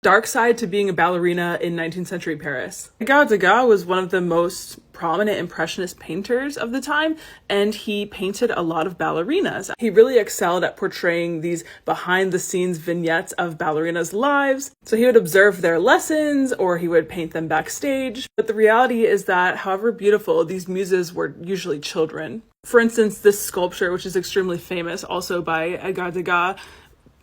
Dark side to being a ballerina in 19th century Paris. Degas was one of the most prominent impressionist painters of the time, and he painted a lot of ballerinas. He really excelled at portraying these behind the scenes vignettes of ballerinas' lives. So he would observe their lessons or he would paint them backstage. But the reality is that however beautiful, these muses were usually children. For instance, this sculpture, which is extremely famous, also by Edgar Degas,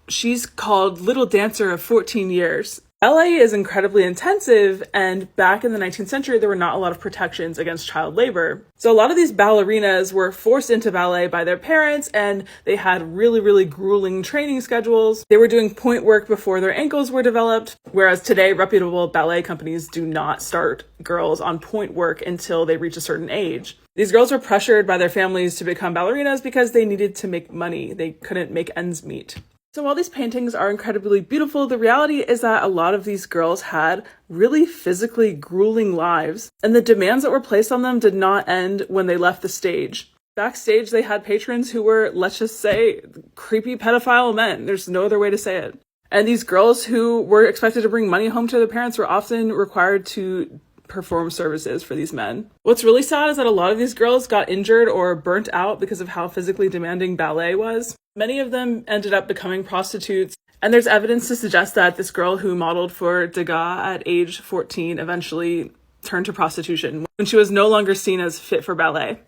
she's called Little Dancer of 14 Years. Ballet is incredibly intensive, and back in the 19th century, there were not a lot of protections against child labor. So a lot of these ballerinas were forced into ballet by their parents, and they had really, really grueling training schedules. They were doing point work before their ankles were developed, whereas today, reputable ballet companies do not start girls on point work until they reach a certain age. These girls were pressured by their families to become ballerinas because they needed to make money. They couldn't make ends meet. So while these paintings are incredibly beautiful, the reality is that a lot of these girls had really physically grueling lives, and the demands that were placed on them did not end when they left the stage. Backstage, they had patrons who were, let's just say, creepy pedophile men. There's no other way to say it. And these girls who were expected to bring money home to their parents were often required to perform services for these men. What's really sad is that a lot of these girls got injured or burnt out because of how physically demanding ballet was. Many of them ended up becoming prostitutes, and there's evidence to suggest that this girl who modeled for Degas at age 14 eventually turned to prostitution when she was no longer seen as fit for ballet.